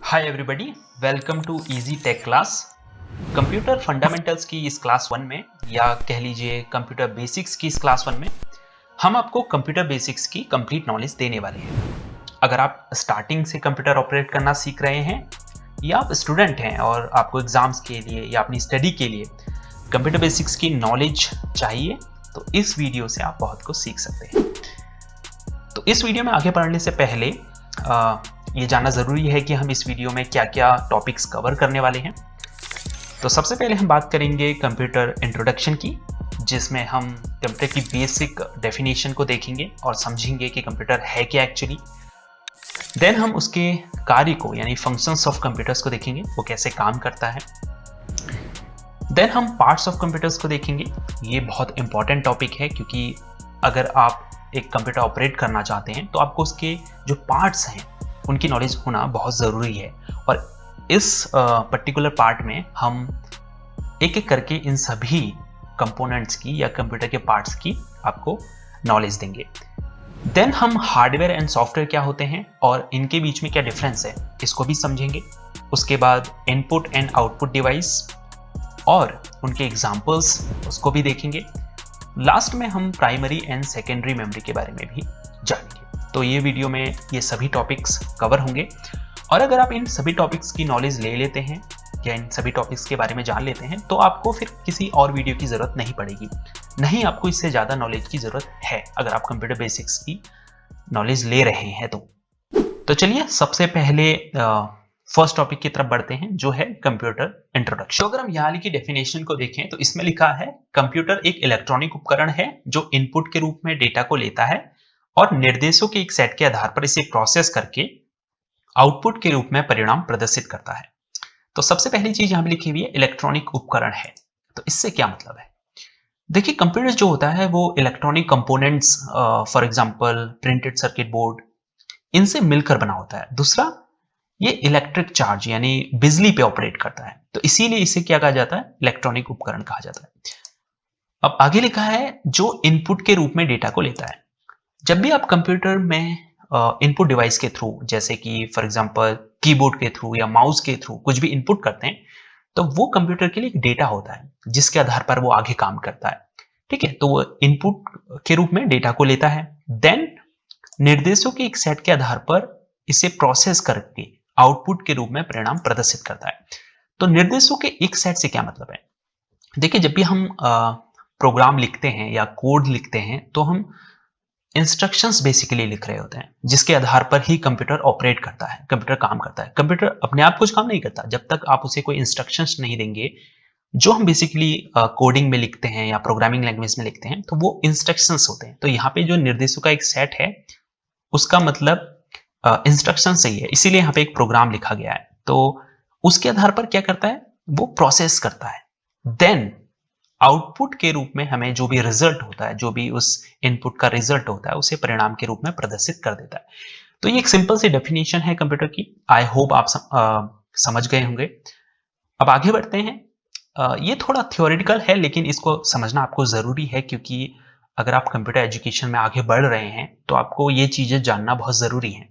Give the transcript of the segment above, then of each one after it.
Hi everybody, welcome to easy tech class. Computer fundamentals की इस class 1 में या कह लीजिए कंप्यूटर बेसिक्स की इस क्लास 1 में हम आपको कंप्यूटर बेसिक्स की कंप्लीट नॉलेज देने वाले हैं। अगर आप स्टार्टिंग से कंप्यूटर ऑपरेट करना सीख रहे हैं या आप स्टूडेंट हैं और आपको एग्जाम्स के लिए या अपनी स्टडी के लिए कंप्यूटर बेसिक्स की नॉलेज चाहिए तो इस वीडियो से आप बहुत कुछ सीख सकते हैं। तो इस वीडियो में आगे बढ़ने से पहले ये जानना ज़रूरी है कि हम इस वीडियो में क्या क्या टॉपिक्स कवर करने वाले हैं। तो सबसे पहले हम बात करेंगे कंप्यूटर इंट्रोडक्शन की, जिसमें हम कंप्यूटर की बेसिक डेफिनेशन को देखेंगे और समझेंगे कि कंप्यूटर है क्या एक्चुअली। देन हम उसके कार्य को यानी फंक्शंस ऑफ कंप्यूटर्स को देखेंगे, वो कैसे काम करता है। देन हम पार्ट्स ऑफ कंप्यूटर्स को देखेंगे। ये बहुत इंपॉर्टेंट टॉपिक है क्योंकि अगर आप एक कंप्यूटर ऑपरेट करना चाहते हैं तो आपको उसके जो पार्ट्स हैं उनकी नॉलेज होना बहुत ज़रूरी है। और इस पर्टिकुलर पार्ट में हम एक एक करके इन सभी कंपोनेंट्स की या कंप्यूटर के पार्ट्स की आपको नॉलेज देंगे। देन हम हार्डवेयर एंड सॉफ्टवेयर क्या होते हैं और इनके बीच में क्या डिफरेंस है इसको भी समझेंगे। उसके बाद इनपुट एंड आउटपुट डिवाइस और उनके एग्जाम्पल्स उसको भी देखेंगे। लास्ट में हम प्राइमरी एंड सेकेंडरी मेमोरी के बारे में भी जानेंगे। तो ये वीडियो में ये सभी टॉपिक्स कवर होंगे और अगर आप इन सभी टॉपिक्स की नॉलेज ले लेते हैं या इन सभी टॉपिक्स के बारे में जान लेते हैं तो आपको फिर किसी और वीडियो की ज़रूरत नहीं पड़ेगी। नहीं, आपको इससे ज़्यादा नॉलेज की ज़रूरत है अगर आप कंप्यूटर बेसिक्स की नॉलेज ले रहे हैं तो चलिए सबसे पहले फर्स्ट टॉपिक की तरफ बढ़ते हैं, जो है कंप्यूटर इंट्रोडक्शन। तो अगर हम यहाँ की डेफिनेशन को देखें तो इसमें लिखा है कंप्यूटर एक इलेक्ट्रॉनिक उपकरण है जो इनपुट के रूप में डेटा को लेता है और निर्देशों के एक सेट के आधार पर इसे प्रोसेस करके आउटपुट के रूप में परिणाम प्रदर्शित करता है। तो सबसे पहली चीज यहां पे लिखी हुई है इलेक्ट्रॉनिक उपकरण है। तो इससे क्या मतलब है? देखिए, कंप्यूटर जो होता है वो electronic components, for example printed circuit board, इनसे मिलकर बना होता है। दूसरा, ये इलेक्ट्रिक चार्ज यानी बिजली पे ऑपरेट करता है, तो इसीलिए इसे क्या कहा जाता है? इलेक्ट्रॉनिक उपकरण कहा जाता है। अब आगे लिखा है जो इनपुट के रूप में डेटा को लेता है। जब भी आप कंप्यूटर में इनपुट डिवाइस के थ्रू, जैसे कि फॉर एग्जांपल कीबोर्ड के थ्रू या माउस के थ्रू कुछ भी इनपुट करते हैं तो वो कंप्यूटर के लिए एक डेटा होता है जिसके आधार पर वो आगे काम करता है। ठीक है, तो वो इनपुट के रूप में डेटा को लेता है, देन निर्देशों के एक सेट के आधार पर इसे प्रोसेस करके आउटपुट के रूप में परिणाम प्रदर्शित करता है। तो निर्देशों के एक सेट से क्या मतलब है? देखिए, जब भी हम प्रोग्राम लिखते हैं या कोड लिखते हैं तो हम इंस्ट्रक्शंस बेसिकली लिख रहे होते हैं जिसके आधार पर ही कंप्यूटर ऑपरेट करता है, कंप्यूटर काम करता है। कंप्यूटर अपने आप कुछ काम नहीं करता जब तक आप उसे कोई इंस्ट्रक्शंस नहीं देंगे। जो हम बेसिकली कोडिंग में लिखते हैं या प्रोग्रामिंग लैंग्वेज में लिखते हैं तो वो इंस्ट्रक्शंस होते हैं। तो यहाँ पे जो निर्देशों का एक सेट है उसका मतलब इंस्ट्रक्शन सही है, इसीलिए यहाँ पे एक प्रोग्राम लिखा गया है। तो उसके आधार पर क्या करता है? वो प्रोसेस करता है, देन आउटपुट के रूप में हमें जो भी रिजल्ट होता है, जो भी उस इनपुट का रिजल्ट होता है, उसे परिणाम के रूप में प्रदर्शित कर देता है। तो ये एक सिंपल सी डेफिनेशन है कंप्यूटर की। आई होप आप समझ गए होंगे। अब आगे बढ़ते हैं। ये थोड़ा थ्योरेटिकल है लेकिन इसको समझना आपको जरूरी है क्योंकि अगर आप कंप्यूटर एजुकेशन में आगे बढ़ रहे हैं तो आपको ये चीजें जानना बहुत जरूरी है।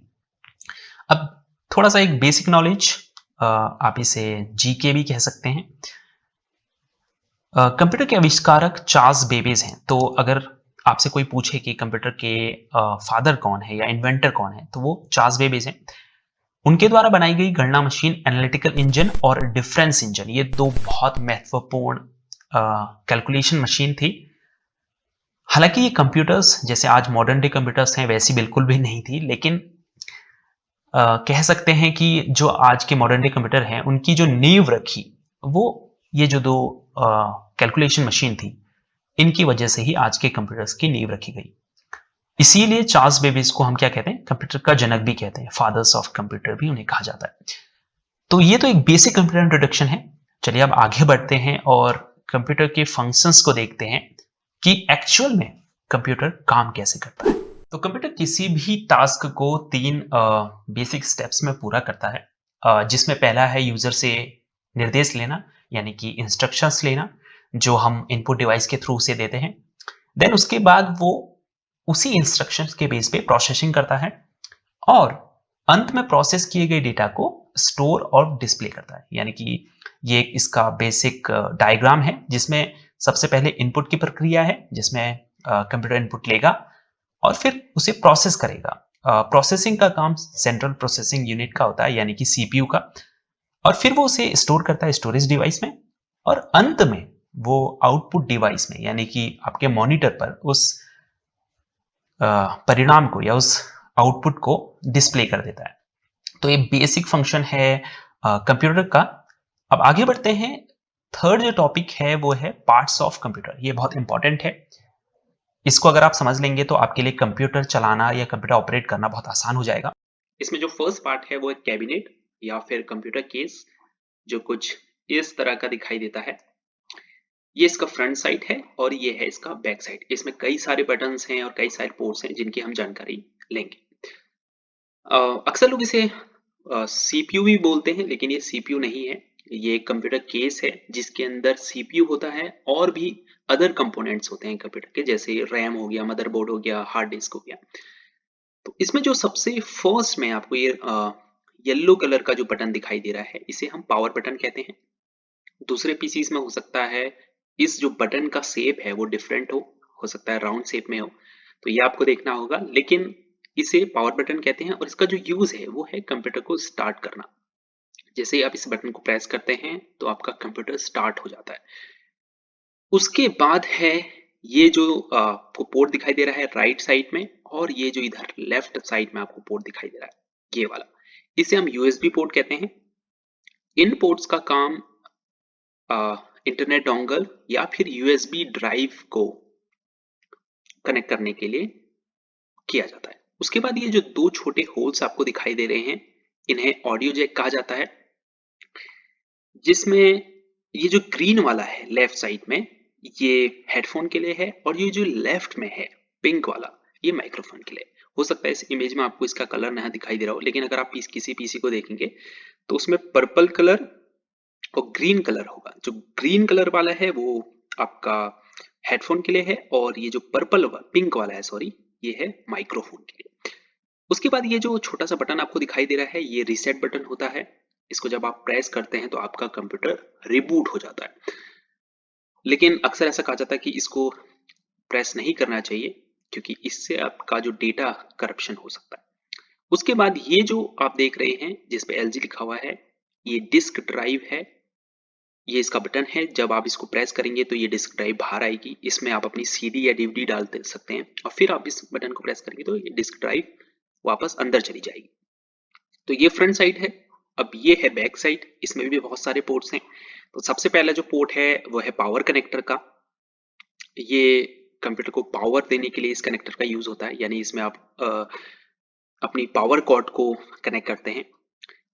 अब थोड़ा सा एक बेसिक नॉलेज, आप इसे जीके भी कह सकते हैं। कंप्यूटर के आविष्कारक चार्ल्स बेबेज हैं। तो अगर आपसे कोई पूछे कि कंप्यूटर के फादर कौन है या इन्वेंटर कौन है तो वो चार्ल्स बेबेज हैं। उनके द्वारा बनाई गई गणना मशीन, एनालिटिकल इंजन और डिफरेंस इंजन, ये दो बहुत महत्वपूर्ण कैलकुलेशन मशीन थी। हालांकि ये कंप्यूटर्स जैसे आज मॉडर्न डे कंप्यूटर्स हैं वैसी बिल्कुल भी नहीं थी, लेकिन कह सकते हैं कि जो आज के मॉडर्न डे कंप्यूटर हैं उनकी जो नींव रखी वो ये जो दो कैलकुलेशन मशीन थी, इनकी वजह से ही आज के कंप्यूटर्स की नींव रखी गई। इसीलिए चार्ल्स बेबेज को हम क्या कहते हैं? कंप्यूटर का जनक भी कहते हैं, फादर्स ऑफ कंप्यूटर भी उन्हें कहा जाता है। तो ये तो एक बेसिक कंप्यूटर इंट्रोडक्शन है। चलिए अब आगे बढ़ते हैं और कंप्यूटर के फंक्शंस को देखते हैं कि एक्चुअल में कंप्यूटर काम कैसे करता है। तो कंप्यूटर किसी भी टास्क को 3 बेसिक स्टेप्स में पूरा करता है, जिसमें पहला है यूजर से निर्देश लेना यानी कि इंस्ट्रक्शंस लेना जो हम इनपुट डिवाइस के थ्रू से देते हैं। देन उसके बाद वो उसी इंस्ट्रक्शंस के बेस पे प्रोसेसिंग करता है और अंत में प्रोसेस किए गए डेटा को स्टोर और डिस्प्ले करता है। यानी कि ये इसका बेसिक डायग्राम है जिसमें सबसे पहले इनपुट की प्रक्रिया है जिसमें कंप्यूटर इनपुट लेगा और फिर उसे प्रोसेस करेगा। प्रोसेसिंग का काम सेंट्रल प्रोसेसिंग यूनिट का होता है यानी कि सीपीयू का, और फिर वो उसे स्टोर करता है स्टोरेज डिवाइस में, और अंत में वो आउटपुट डिवाइस में यानी कि आपके मॉनिटर पर उस परिणाम को या उस आउटपुट को डिस्प्ले कर देता है। तो ये बेसिक फंक्शन है कंप्यूटर का। अब आगे बढ़ते हैं। थर्ड जो टॉपिक है वो है पार्ट्स ऑफ कंप्यूटर। ये बहुत इंपॉर्टेंट है। इसको अगर आप समझ लेंगे तो आपके लिए कंप्यूटर चलाना या कंप्यूटर ऑपरेट करना बहुत आसान हो जाएगा। इसमें जो फर्स्ट पार्ट है वो है कैबिनेट या फिर कंप्यूटर केस, जो कुछ इस तरह का दिखाई देता है। ये इसका फ्रंट साइड है और ये है इसका बैक साइड। इसमें कई सारे बटन्स हैं और कई सारे पोर्ट्स हैं जिनकी हम जानकारी लेंगे। अक्सर लोग इसे सीपीयू भी बोलते हैं, लेकिन ये सीपीयू नहीं है। ये एक कंप्यूटर केस है जिसके अंदर सीपीयू होता है और भी अदर कंपोनेंट्स होते हैं कंप्यूटर के, जैसे रैम हो गया, मदरबोर्ड हो गया, हार्ड डिस्क हो गया। तो इसमें जो सबसे फर्स्ट में आपको ये येलो कलर का जो बटन दिखाई दे रहा है, इसे हम पावर बटन कहते हैं। दूसरे पीसीज में हो सकता है इस जो बटन का शेप है वो डिफरेंट हो सकता है राउंड शेप में हो, तो ये आपको देखना होगा, लेकिन इसे पावर बटन कहते हैं। और इसका जो यूज है वो है कंप्यूटर को स्टार्ट करना। जैसे ही आप इस बटन को प्रेस करते हैं तो आपका कंप्यूटर स्टार्ट हो जाता है। उसके बाद है ये जो आपको पोर्ट दिखाई दे रहा है राइट साइड में, और ये जो इधर लेफ्ट साइड में आपको पोर्ट दिखाई दे रहा है ये वाला, इसे हम यूएसबी पोर्ट कहते हैं। इन पोर्ट्स का काम इंटरनेट डोंगल या फिर यूएसबी ड्राइव को कनेक्ट करने के लिए किया जाता है। उसके बाद ये जो दो छोटे होल्स आपको दिखाई दे रहे हैं, इन्हें ऑडियो जैक कहा जाता है, जिसमें ये जो ग्रीन वाला है लेफ्ट साइड में ये हेडफोन के लिए है, और ये जो लेफ्ट में है पिंक वाला ये माइक्रोफोन के लिए। हो सकता है इस इमेज में आपको इसका कलर नहीं दिखाई दे रहा हो, लेकिन अगर आप किसी पीसी को देखेंगे तो उसमें पर्पल कलर और ग्रीन कलर होगा। जो ग्रीन कलर वाला है वो आपका हेडफोन के लिए है, और ये जो पिंक वाला है सॉरी, ये है माइक्रोफोन के लिए। उसके बाद ये जो छोटा सा बटन आपको दिखाई दे रहा है ये रीसेट बटन होता है। इसको जब आप प्रेस करते हैं तो आपका कंप्यूटर रिबूट हो जाता है, लेकिन अक्सर ऐसा कहा जाता है कि इसको प्रेस नहीं करना चाहिए क्योंकि इससे आपका जो डेटा करप्शन हो सकता है। उसके बाद ये जो आप देख रहे हैं जिसपे एलजी लिखा हुआ है, ये डिस्क ड्राइव है। ये इसका बटन है, जब आप इसको प्रेस करेंगे तो ये डिस्क ड्राइव बाहर आएगी। इसमें आप अपनी सीडी या डीवीडी डाल सकते हैं, और फिर आप इस बटन को प्रेस करेंगे तो ये डिस्क ड्राइव वापस अंदर चली जाएगी। तो ये फ्रंट साइड है। अब ये है बैक साइड, इसमें भी बहुत सारे पोर्ट्स हैं। तो सबसे पहला जो पोर्ट है वो है पावर कनेक्टर का। ये कंप्यूटर को पावर देने के लिए इस कनेक्टर का यूज होता है, यानी इसमें आप अपनी पावर कॉर्ड को कनेक्ट करते हैं।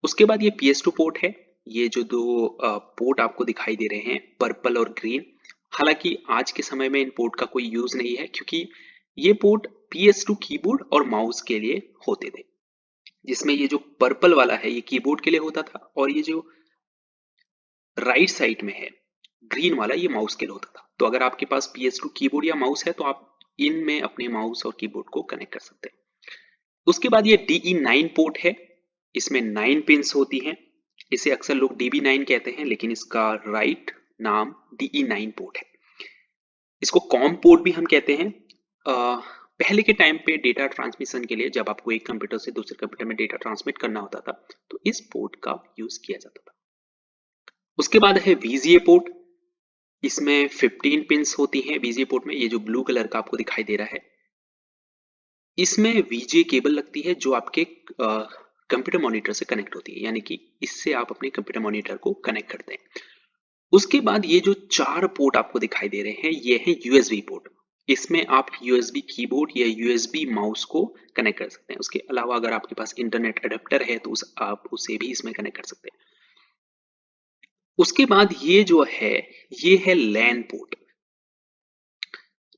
उसके बाद ये PS2 पोर्ट है। ये जो दो पोर्ट आपको दिखाई दे रहे हैं पर्पल और ग्रीन, हालांकि आज के समय में इन पोर्ट का कोई यूज नहीं है क्योंकि ये पोर्ट PS2 कीबोर्ड और माउस के लिए होते थे, जिसमें ये जो पर्पल वाला है ये कीबोर्ड के लिए होता था, और ये जो राइट साइड में है ग्रीन वाला ये माउस के लिए होता था। तो अगर आपके पास PS2 कीबोर्ड या माउस है तो आप इनमें अपने माउस और कीबोर्ड को कनेक्ट कर सकते हैं। उसके बाद ये DE9 पोर्ट है। इसमें 9 पिंस होती हैं। इसे अक्सर लोग DB9 कहते हैं, लेकिन इसका राइट नाम DE9 पोर्ट है। इसको कॉम पोर्ट भी हम कहते हैं। पहले के टाइम पे डेटा ट्रांसमिशन के लिए जब आपको एक कंप्यूटर से दूसरे कंप्यूटर में डेटा ट्रांसमिट करना होता था तो इस पोर्ट का यूज किया जाता था। उसके बाद है VGA पोर्ट। इसमें 15 पिंस होती हैं VGA पोर्ट में। ये जो ब्लू कलर का आपको दिखाई दे रहा है, इसमें VGA केबल लगती है जो आपके कंप्यूटर मॉनिटर से कनेक्ट होती है, यानी कि इससे आप अपने कंप्यूटर मॉनिटर को कनेक्ट करते हैं। उसके बाद ये जो 4 पोर्ट आपको दिखाई दे रहे हैं ये है USB पोर्ट। इसमें आप USB कीबोर्ड या USB माउस को कनेक्ट कर सकते हैं। उसके अलावा अगर आपके पास इंटरनेट अडेप्टर है तो आप उसे भी इसमें कनेक्ट कर सकते हैं। उसके बाद ये जो है ये है LAN पोर्ट।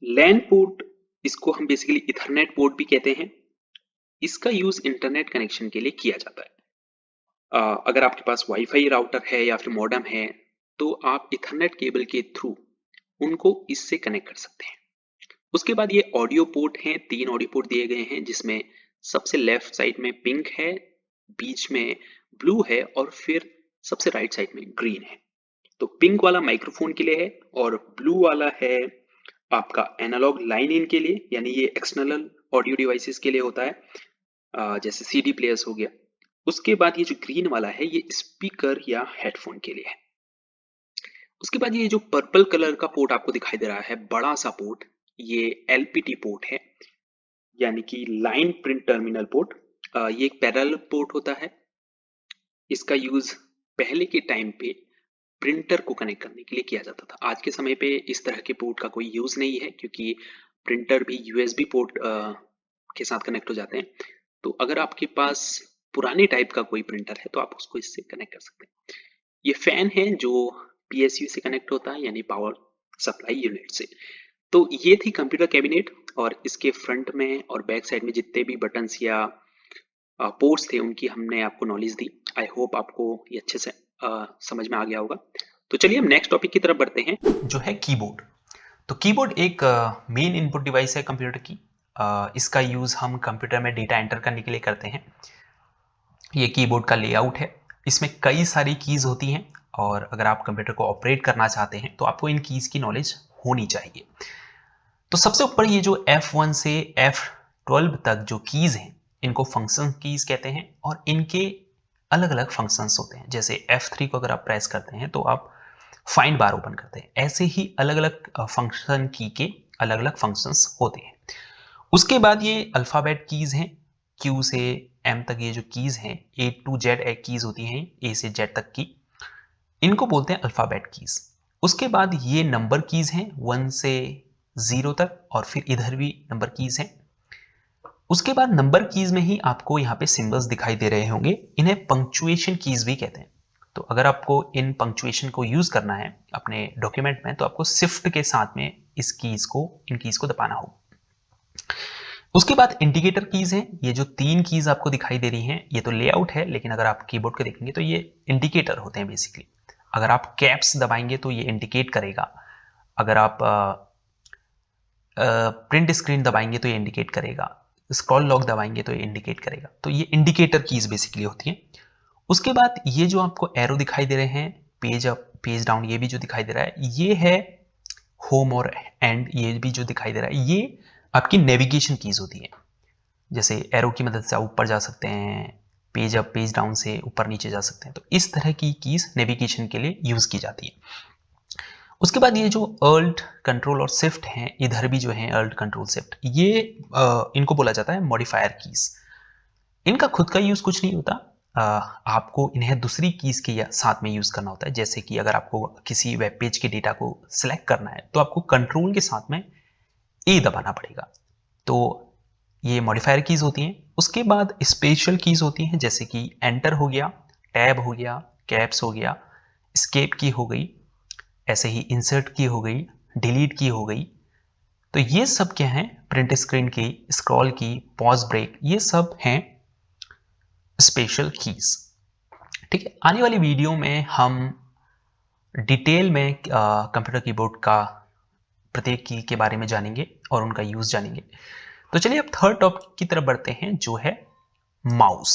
LAN पोर्ट, इसको हम बेसिकली इथरनेट पोर्ट भी कहते हैं। इसका यूज इंटरनेट कनेक्शन के लिए किया जाता है। अगर आपके पास वाईफाई राउटर है या फिर मॉडेम है तो आप इथरनेट केबल के थ्रू उनको इससे कनेक्ट कर सकते हैं। उसके बाद ये ऑडियो पोर्ट हैं। 3 ऑडियो पोर्ट दिए गए हैं, जिसमें सबसे लेफ्ट साइड में पिंक है, बीच में ब्लू है और फिर सबसे राइट साइड में ग्रीन है। तो पिंक वाला माइक्रोफोन के लिए है और ब्लू वाला है आपका एनालॉग लाइन इन के लिए, यानी ये एक्सटर्नल ऑडियो डिवाइसेस के लिए होता है, जैसे सीडी प्लेयर्स हो गया। उसके बाद ये जो ग्रीन वाला है ये स्पीकर या हेडफोन के लिए है। उसके बाद ये जो पर्पल कलर का पोर्ट आपको दिखाई दे रहा है, बड़ा सा पोर्ट, ये एलपीटी पोर्ट है, यानी कि लाइन प्रिंट टर्मिनल पोर्ट। ये एक पैरेलल पोर्ट होता है। इसका यूज पहले के टाइम पे प्रिंटर को कनेक्ट करने के लिए किया जाता था। आज के समय पे इस तरह के पोर्ट का कोई यूज नहीं है, क्योंकि प्रिंटर भी यूएसबी पोर्ट के साथ कनेक्ट हो जाते हैं। तो अगर आपके पास पुराने टाइप का कोई प्रिंटर है तो आप उसको इससे कनेक्ट कर सकते हैं। ये फैन है जो पीएसयू से कनेक्ट होता है, यानी पावर सप्लाई यूनिट से। तो ये थी कंप्यूटर कैबिनेट, और इसके फ्रंट में और बैक साइड में जितने भी बटन्स या पोर्ट्स थे उनकी हमने आपको नॉलेज दी। आई होप आपको ये अच्छे से समझ में आ गया होगा। तो चलिए हम नेक्स्ट टॉपिक की तरफ बढ़ते हैं, जो है कीबोर्ड। तो कीबोर्ड एक मेन इनपुट डिवाइस है कंप्यूटर की। इसका यूज हम कंप्यूटर में डेटा एंटर करने के लिए करते हैं। ये कीबोर्ड का लेआउट है। इसमें कई सारी कीज होती हैं, और अगर आप कंप्यूटर को ऑपरेट करना चाहते हैं तो आपको इन कीज की नॉलेज होनी चाहिए। तो सबसे ऊपर ये जो F1 से F12 तक जो कीज हैं, इनको फंक्शन कीज कहते हैं, और इनके अलग अलग फंक्शंस होते हैं। जैसे F3 को अगर आप प्रेस करते हैं तो आप फाइंड बार ओपन करते हैं। ऐसे ही अलग अलग फंक्शन की के अलग अलग फंक्शंस होते हैं। उसके बाद ये अल्फाबेट कीज हैं, Q से M तक ये जो कीज हैं, A to Z कीज होती हैं, A से Z तक की, इनको बोलते हैं अल्फाबेट कीज। उसके बाद ये नंबर कीज हैं 1 से 0 तक, और फिर इधर भी नंबर कीज हैं। उसके बाद नंबर कीज में ही आपको यहाँ पे सिंबल्स दिखाई दे रहे होंगे, इन्हें पंक्चुएशन कीज भी कहते हैं। तो अगर आपको इन पंक्चुएशन को यूज करना है अपने डॉक्यूमेंट में, तो आपको शिफ्ट के साथ में इन कीज को दबाना होगा। उसके बाद इंडिकेटर कीज हैं। ये जो 3 कीज आपको दिखाई दे रही हैं, ये तो लेआउट है, लेकिन अगर आप कीबोर्ड को देखेंगे तो ये इंडिकेटर होते हैं बेसिकली। अगर आप कैप्स दबाएंगे तो ये इंडिकेट करेगा, अगर आप प्रिंट स्क्रीन दबाएंगे तो ये इंडिकेट करेगा, स्क्रॉल लॉक दबाएंगे तो ये इंडिकेट करेगा। तो ये इंडिकेटर कीज बेसिकली होती हैं। उसके बाद ये जो आपको एरो दिखाई दे रहे हैं, पेज अप पेज डाउन, ये भी जो दिखाई दे रहा है, ये है होम और एंड, ये भी जो दिखाई दे रहा है, ये आपकी नेविगेशन कीज होती है। जैसे एरो की मदद से आप ऊपर जा सकते हैं, पेज अप पेज डाउन से ऊपर नीचे जा सकते हैं। तो इस तरह की कीज नेविगेशन के लिए यूज की जाती है। उसके बाद ये जो अल्ट कंट्रोल और शिफ्ट हैं, इधर भी जो है अल्ट कंट्रोल शिफ्ट, ये इनको बोला जाता है मॉडिफायर कीज। इनका खुद का यूज कुछ नहीं होता, आपको इन्हें दूसरी कीज के साथ में यूज करना होता है। जैसे कि अगर आपको किसी वेब पेज के डेटा को सिलेक्ट करना है तो आपको कंट्रोल के साथ में ए दबाना पड़ेगा। तो ये मॉडिफायर कीज होती हैं। उसके बाद स्पेशल कीज होती हैं, जैसे कि एंटर हो गया, टैब हो गया, कैप्स हो गया, एस्केप की हो गई, ऐसे ही इंसर्ट की हो गई, डिलीट की हो गई। तो ये सब क्या है, प्रिंट स्क्रीन की, स्क्रॉल की, पॉज ब्रेक, ये सब हैं स्पेशल कीज। ठीक है, आने वाली वीडियो में हम डिटेल में कंप्यूटर कीबोर्ड का प्रत्येक की के बारे में जानेंगे और उनका यूज जानेंगे। तो चलिए अब थर्ड टॉपिक की तरफ बढ़ते हैं, जो है माउस।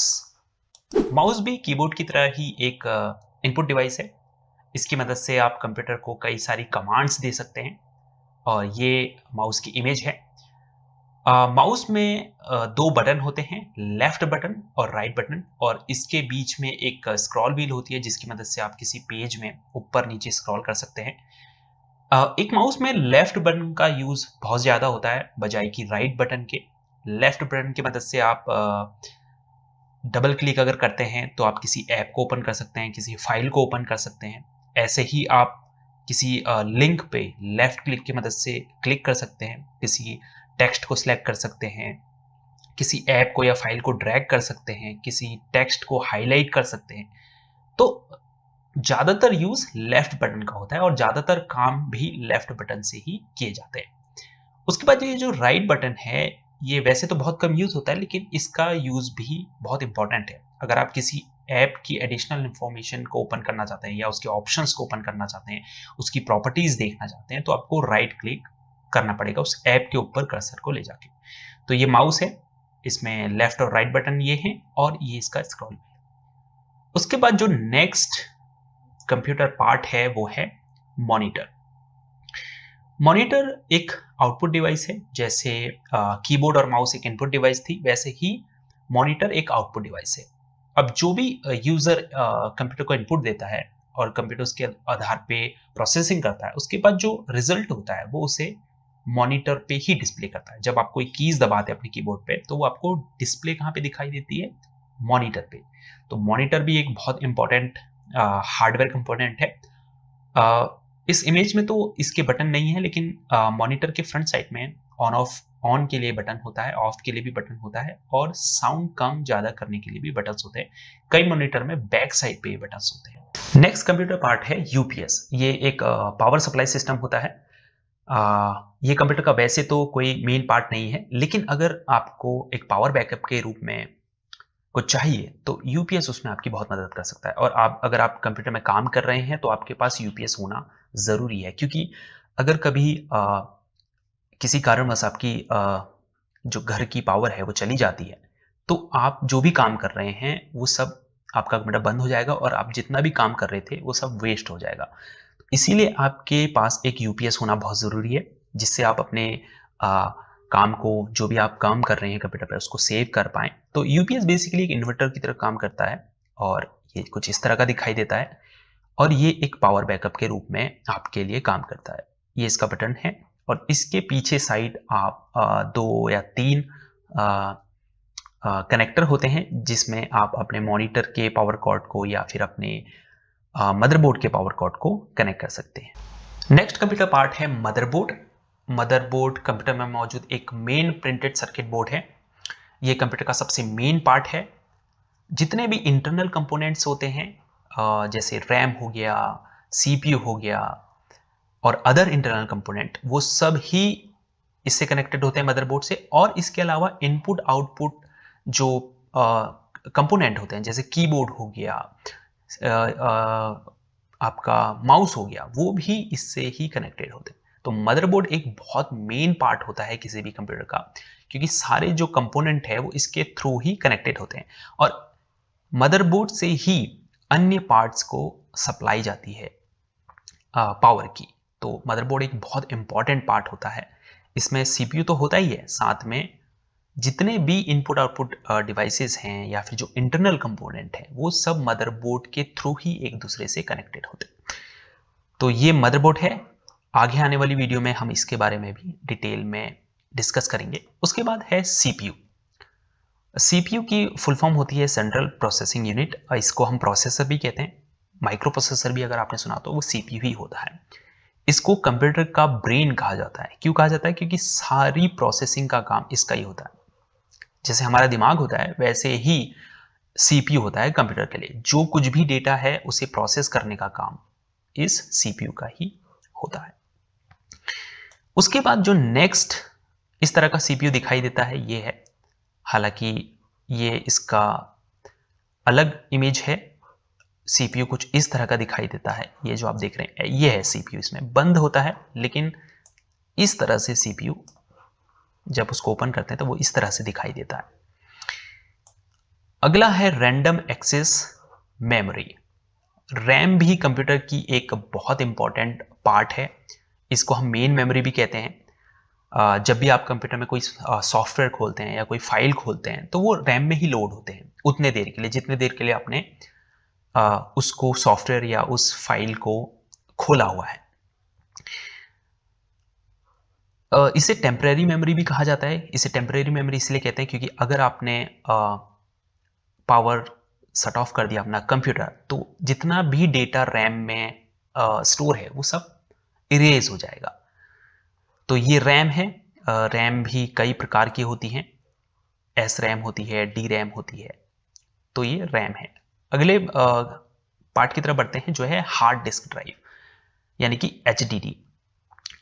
माउस भी कीबोर्ड की तरह ही एक इनपुट डिवाइस है। इसकी मदद से आप कंप्यूटर को कई सारी कमांड्स दे सकते हैं, और ये माउस की इमेज है। माउस में 2 बटन होते हैं, लेफ्ट बटन और राइट बटन, और इसके बीच में एक स्क्रॉल व्हील होती है जिसकी मदद से आप किसी पेज में ऊपर नीचे स्क्रॉल कर सकते हैं। एक माउस में लेफ्ट बटन का यूज बहुत ज्यादा होता है बजाय कि राइट बटन के। लेफ्ट बटन की मदद से आप डबल क्लिक अगर करते हैं तो आप किसी ऐप को ओपन कर सकते हैं, किसी फाइल को ओपन कर सकते हैं। ऐसे ही आप किसी लिंक पे लेफ्ट क्लिक की मदद से क्लिक कर सकते हैं, किसी टेक्स्ट को सिलेक्ट कर सकते हैं, किसी ऐप को या फाइल को ड्रैग कर सकते हैं, किसी टेक्स्ट को हाईलाइट कर सकते हैं। तो ज्यादातर यूज लेफ्ट बटन का होता है, और ज्यादातर काम भी लेफ्ट बटन से ही किए जाते हैं। उसके बाद ये जो राइट बटन है, ये वैसे तो बहुत कम यूज होता है, लेकिन इसका यूज भी बहुत इंपॉर्टेंट है। अगर आप किसी ऐप की एडिशनल इंफॉर्मेशन को ओपन करना चाहते हैं, या उसके ऑप्शंस को ओपन करना चाहते हैं, उसकी प्रॉपर्टीज देखना चाहते हैं, तो आपको राइट क्लिक करना पड़ेगा उस ऐप के ऊपर कर्सर को ले जाके। तो ये माउस है, इसमें लेफ्ट और राइट बटन ये हैं, और ये इसका स्क्रॉल। उसके बाद जो नेक्स्ट कंप्यूटर पार्ट है वो है मॉनिटर। मॉनिटर एक आउटपुट डिवाइस है, जैसे कीबोर्ड और माउस एक इनपुट डिवाइस थी, वैसे ही मॉनिटर एक आउटपुट डिवाइस है। अब जो भी यूजर कंप्यूटर को इनपुट देता है और कंप्यूटर उसके आधार पे प्रोसेसिंग करता है, उसके बाद जो रिजल्ट होता है वो उसे मॉनिटर पे ही डिस्प्ले करता है। जब आप कोई कीज दबाते हैं अपने कीबोर्ड पे, तो वो आपको डिस्प्ले कहाँ पे दिखाई देती है? मॉनिटर पे। तो मॉनिटर भी एक बहुत इंपॉर्टेंट हार्डवेयर कंपोनेंट है। इस इमेज में तो इसके बटन नहीं है, लेकिन मॉनिटर के फ्रंट साइड में ऑन ऑफ ऑन के लिए बटन होता है, ऑफ के लिए भी बटन होता है, और साउंड कम ज्यादा करने के लिए भी बटन्स होते हैं। कई मॉनिटर में बैक साइड पे बटन्स होते हैं। नेक्स्ट कंप्यूटर पार्ट है यूपीएस। ये एक पावर सप्लाई सिस्टम होता है। ये कंप्यूटर का वैसे तो कोई मेन पार्ट नहीं है, लेकिन अगर आपको एक पावर बैकअप के रूप में कुछ चाहिए तो यूपीएस उसमें आपकी बहुत मदद कर सकता है। और अगर आप कंप्यूटर में काम कर रहे हैं तो आपके पास यूपीएस होना ज़रूरी है, क्योंकि अगर कभी किसी कारणवश आपकी जो घर की पावर है वो चली जाती है, तो आप जो भी काम कर रहे हैं वो सब, आपका कंप्यूटर बंद हो जाएगा और आप जितना भी काम कर रहे थे वो सब वेस्ट हो जाएगा। इसीलिए आपके पास एक यूपीएस होना बहुत ज़रूरी है, जिससे आप अपने काम को, जो भी आप काम कर रहे हैं कंप्यूटर पर, उसको सेव कर पाएँ। तो यूपीएस बेसिकली एक इन्वर्टर की तरह काम करता है, और ये कुछ इस तरह का दिखाई देता है, और ये एक पावर बैकअप के रूप में आपके लिए काम करता है। ये इसका बटन है, और इसके पीछे साइड आप 2 या 3 कनेक्टर होते हैं, जिसमें आप अपने मॉनिटर के पावर कॉर्ड को या फिर अपने मदरबोर्ड के पावर कॉर्ड को कनेक्ट कर सकते हैं। नेक्स्ट कंप्यूटर पार्ट है मदरबोर्ड। मदरबोर्ड कंप्यूटर में मौजूद एक मेन प्रिंटेड सर्किट बोर्ड है। ये कंप्यूटर का सबसे मेन पार्ट है। जितने भी इंटरनल कंपोनेंट्स होते हैं, जैसे रैम हो गया, सीपीयू हो गया और अदर इंटरनल कंपोनेंट, वो सब ही इससे कनेक्टेड होते हैं मदरबोर्ड से। और इसके अलावा इनपुट आउटपुट जो कंपोनेंट होते हैं, जैसे कीबोर्ड हो गया, आपका माउस हो गया, वो भी इससे ही कनेक्टेड होते हैं। तो मदरबोर्ड एक बहुत मेन पार्ट होता है किसी भी कंप्यूटर का, क्योंकि सारे जो कंपोनेंट है वो इसके थ्रू ही कनेक्टेड होते हैं, और मदरबोर्ड से ही अन्य पार्ट्स को सप्लाई जाती है पावर की। तो मदरबोर्ड एक बहुत इंपॉर्टेंट पार्ट होता है। इसमें सीपीयू तो होता ही है, साथ में जितने भी इनपुट आउटपुट डिवाइसेस हैं या फिर जो इंटरनल कंपोनेंट हैं, वो सब मदरबोर्ड के थ्रू ही एक दूसरे से कनेक्टेड होते हैं। तो ये मदरबोर्ड है। आगे आने वाली वीडियो में हम इसके बारे में भी डिटेल में डिस्कस करेंगे। उसके बाद है सीपीयू। सीपीयू की फुल फॉर्म होती है सेंट्रल प्रोसेसिंग यूनिट। इसको हम प्रोसेसर भी कहते हैं, माइक्रो प्रोसेसर भी अगर आपने सुना तो वो सीपीयू ही होता है। इसको कंप्यूटर का ब्रेन कहा जाता है। क्यों कहा जाता है? क्योंकि सारी प्रोसेसिंग का काम इसका ही होता है। जैसे हमारा दिमाग होता है, वैसे ही सीपीयू होता है कंप्यूटर के लिए। जो कुछ भी डेटा है उसे प्रोसेस करने का काम इस सीपीयू का ही होता है। उसके बाद जो नेक्स्ट इस तरह का सीपीयू दिखाई देता है, ये है। हालांकि ये इसका अलग इमेज है। सीपीयू कुछ इस तरह का दिखाई देता है। ये जो आप देख रहे हैं, ये है सीपीयू। इसमें बंद होता है, लेकिन इस तरह से सीपीयू जब उसको ओपन करते हैं तो वो इस तरह से दिखाई देता है। अगला है रैंडम एक्सेस मेमोरी। रैम भी कंप्यूटर की एक बहुत इंपॉर्टेंट पार्ट है। इसको हम मेन मेमोरी भी कहते हैं। जब भी आप कंप्यूटर में कोई सॉफ्टवेयर खोलते हैं या कोई फाइल खोलते हैं, तो वो रैम में ही लोड होते हैं उतने देर के लिए, जितने देर के लिए आपने उसको सॉफ्टवेयर या उस फाइल को खोला हुआ है। इसे टेम्परेरी मेमोरी भी कहा जाता है। इसे टेम्परेरी मेमोरी इसलिए कहते हैं क्योंकि अगर आपने पावर शट ऑफ कर दिया अपना कंप्यूटर, तो जितना भी डेटा रैम में स्टोर है वो सब इरेज हो जाएगा। तो ये रैम है। रैम भी कई प्रकार की होती हैं। एस रैम होती है, डी रैम होती है। तो ये रैम है। अगले पार्ट की तरफ बढ़ते हैं, जो है हार्ड डिस्क ड्राइव, यानी कि एचडीडी।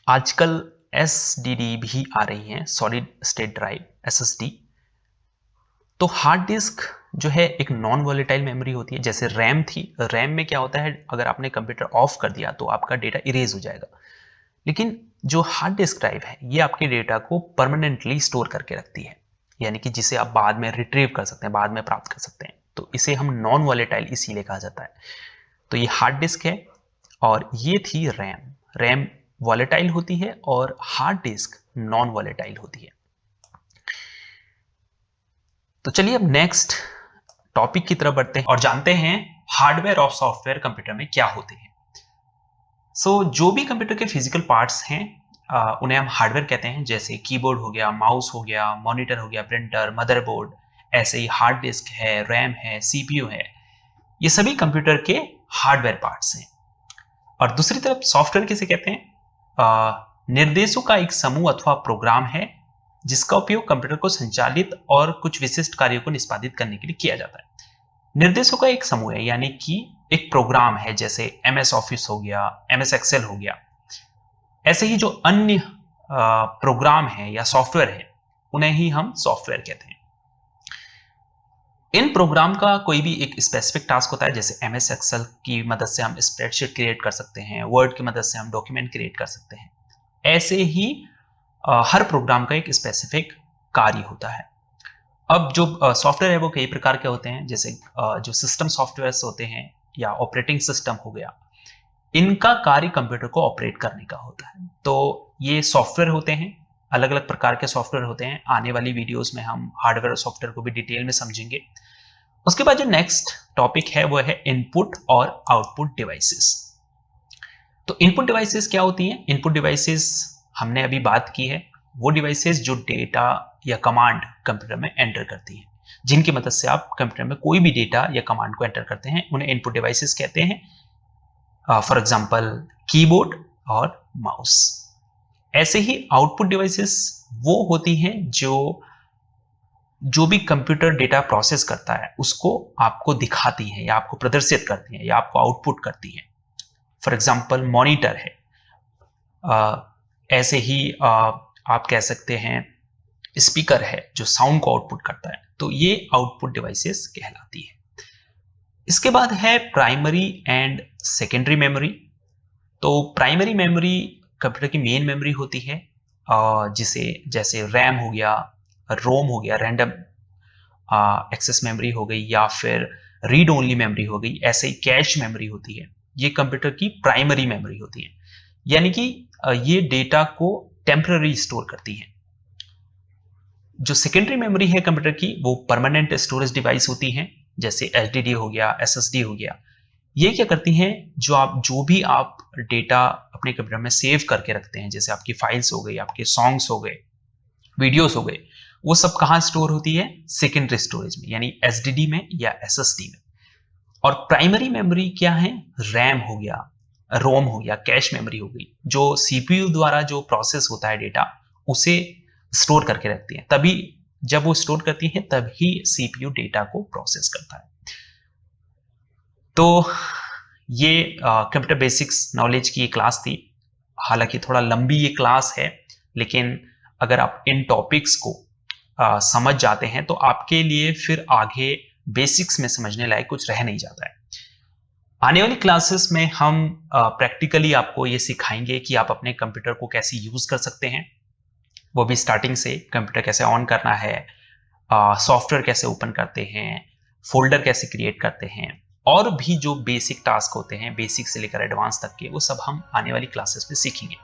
आजकल एसडीडी भी आ रही हैं, सॉलिड स्टेट ड्राइव, एसएसडी। तो हार्ड डिस्क जो है एक नॉन वॉलेटाइल मेमोरी होती है, जैसे रैम थी। रैम में क्या होता है, अगर आपने कंप्यूटर ऑफ कर दिया तो आपका डेटा इरेज हो जाएगा। लेकिन जो हार्ड डिस्क ड्राइव है, ये आपके डेटा को परमानेंटली स्टोर करके रखती है, यानी कि जिसे आप बाद में रिट्रीव कर सकते हैं, बाद में प्राप्त कर सकते हैं। तो इसे हम नॉन वॉलेटाइल इसीलिए कहा जाता है। तो ये हार्ड डिस्क है और ये थी रैम। रैम वॉलेटाइल होती है और हार्ड डिस्क नॉन वॉलेटाइल होती है। तो चलिए अब नेक्स्ट टॉपिक की तरफ बढ़ते हैं और जानते हैं हार्डवेयर और सॉफ्टवेयर कंप्यूटर में क्या होते हैं। जो भी कंप्यूटर के फिजिकल पार्ट्स हैं उन्हें हम हार्डवेयर कहते हैं, जैसे कीबोर्ड हो गया, माउस हो गया, मॉनिटर हो गया, प्रिंटर, मदरबोर्ड, ऐसे ही हार्ड डिस्क है, रैम है, सीपीयू है, ये सभी कंप्यूटर के हार्डवेयर पार्ट्स हैं। और दूसरी तरफ सॉफ्टवेयर किसे कहते हैं? निर्देशों का एक समूह अथवा प्रोग्राम है जिसका उपयोग कंप्यूटर को संचालित और कुछ विशिष्ट कार्यों को निष्पादित करने के लिए किया जाता है। निर्देशों का एक समूह है, यानी कि एक प्रोग्राम है, जैसे MS ऑफिस हो गया, MS एक्सेल हो गया। ऐसे ही जो अन्य प्रोग्राम है या सॉफ्टवेयर है उन्हें ही हम सॉफ्टवेयर कहते हैं। इन प्रोग्राम का कोई भी एक स्पेसिफिक टास्क होता है, जैसे MS एक्सेल की मदद से हम स्प्रेडशीट क्रिएट कर सकते हैं, वर्ड की मदद से हम डॉक्यूमेंट क्रिएट कर सकते हैं। ऐसे ही हर प्रोग्राम का एक स्पेसिफिक कार्य होता है। अब जो सॉफ्टवेयर है वो कई प्रकार के होते हैं, जैसे जो सिस्टम सॉफ्टवेयर्स होते हैं या ऑपरेटिंग सिस्टम हो गया, इनका कार्य कंप्यूटर को ऑपरेट करने का होता है। तो ये सॉफ्टवेयर होते हैं, अलग अलग प्रकार के सॉफ्टवेयर होते हैं। आने वाली वीडियोस में हम हार्डवेयर और सॉफ्टवेयर को भी डिटेल में समझेंगे। उसके बाद जो नेक्स्ट टॉपिक है वो है इनपुट और आउटपुट डिवाइसेस। तो इनपुट डिवाइसेस क्या होती हैं? इनपुट डिवाइसेस हमने अभी बात की है, वो डिवाइसेस जो डेटा या कमांड कंप्यूटर में एंटर करती हैं, जिनकी मदद से आप कंप्यूटर में कोई भी डेटा या कमांड को एंटर करते हैं, उन्हें इनपुट डिवाइसेस कहते हैं। फॉर एग्जांपल कीबोर्ड और माउस। ऐसे ही आउटपुट डिवाइसेस वो होती हैं जो भी कंप्यूटर डेटा प्रोसेस करता है उसको आपको दिखाती है या आपको प्रदर्शित करती है या आपको आउटपुट करती है। फॉर एग्जांपल मॉनिटर है, ऐसे ही आप कह सकते हैं स्पीकर है जो साउंड को आउटपुट करता है। तो ये आउटपुट डिवाइसेस कहलाती है। इसके बाद है प्राइमरी एंड सेकेंडरी मेमोरी। तो प्राइमरी मेमोरी कंप्यूटर की मेन मेमोरी होती है, जिसे जैसे रैम हो गया, रोम हो गया, रैंडम एक्सेस मेमोरी हो गई, या फिर रीड ओनली मेमोरी हो गई। ऐसे ही कैश मेमोरी होती है, ये कंप्यूटर की प्राइमरी मेमोरी होती है, यानी कि ये डेटा को टेम्पररी स्टोर करती है। जो सेकेंडरी मेमोरी है कंप्यूटर की, वो परमानेंट स्टोरेज डिवाइस होती हैं, जैसे HDD हो गया, SSD हो गया। ये क्या करती हैं? जो भी आप डेटा अपने कंप्यूटर में सेव करके रखते हैं, जैसे आपकी फाइल्स हो गई, आपके सॉन्ग्स हो गए, वीडियोस हो गए, वो सब कहाँ स्टोर होती है? सेकेंडरी स्टोरेज में, यानी SSD में या SSD में। और प्राइमरी मेमोरी क्या है? रैम हो गया, रोम हो गया, कैश मेमोरी हो गई, जो CPU द्वारा जो प्रोसेस होता है डेटा उसे स्टोर करके रखती है। तभी जब वो स्टोर करती है तभी CPU डेटा को प्रोसेस करता है। तो ये कंप्यूटर बेसिक्स नॉलेज की क्लास थी। हालांकि थोड़ा लंबी ये क्लास है, लेकिन अगर आप इन टॉपिक्स को समझ जाते हैं तो आपके लिए फिर आगे बेसिक्स में समझने लायक कुछ रह नहीं जाता है। आने वाली क्लासेस में हम प्रैक्टिकली आपको ये सिखाएंगे कि आप अपने कंप्यूटर को कैसे यूज कर सकते हैं, वो भी स्टार्टिंग से। कंप्यूटर कैसे ऑन करना है, सॉफ्टवेयर कैसे ओपन करते हैं, फोल्डर कैसे क्रिएट करते हैं, और भी जो बेसिक टास्क होते हैं, बेसिक से लेकर एडवांस तक के, वो सब हम आने वाली क्लासेस में सीखेंगे।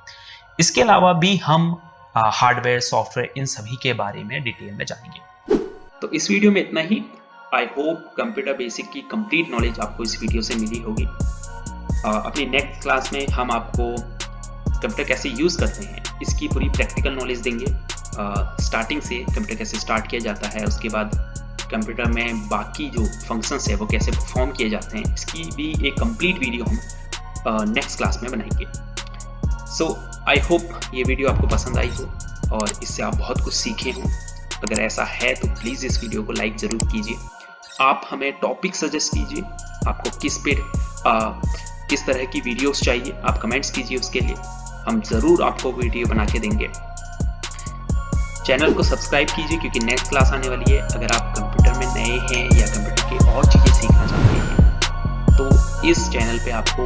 इसके अलावा भी हम हार्डवेयर, सॉफ्टवेयर, इन सभी के बारे में डिटेल में जानेंगे। तो इस वीडियो में इतना ही। आई होप कंप्यूटर बेसिक की कंप्लीट नॉलेज आपको इस वीडियो से मिली होगी। अपनी नेक्स्ट क्लास में हम आपको कंप्यूटर कैसे यूज करते हैं इसकी पूरी प्रैक्टिकल नॉलेज देंगे। स्टार्टिंग से कंप्यूटर कैसे स्टार्ट किया जाता है, उसके बाद कंप्यूटर में बाकी जो फंक्शंस है वो कैसे परफॉर्म किए जाते हैं, इसकी भी एक कंप्लीट वीडियो हम नेक्स्ट क्लास में बनाएंगे। सो आई होप ये वीडियो आपको पसंद आई हो और इससे आप बहुत कुछ सीखे हों। अगर ऐसा है तो प्लीज़ इस वीडियो को लाइक ज़रूर कीजिए। आप हमें टॉपिक सजेस्ट कीजिए, आपको किस तरह की वीडियोस चाहिए, आप कमेंट्स कीजिए, उसके लिए हम ज़रूर आपको वीडियो बना के देंगे। चैनल को सब्सक्राइब कीजिए क्योंकि नेक्स्ट क्लास आने वाली है। अगर आप कंप्यूटर में नए हैं या कंप्यूटर की और चीज़ें सीखना चाहते हैं तो इस चैनल पे आपको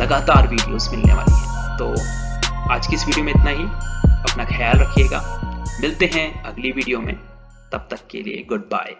लगातार वीडियोस मिलने वाली हैं। तो आज की इस वीडियो में इतना ही। अपना ख्याल रखिएगा, मिलते हैं अगली वीडियो में। तब तक के लिए गुड बाय।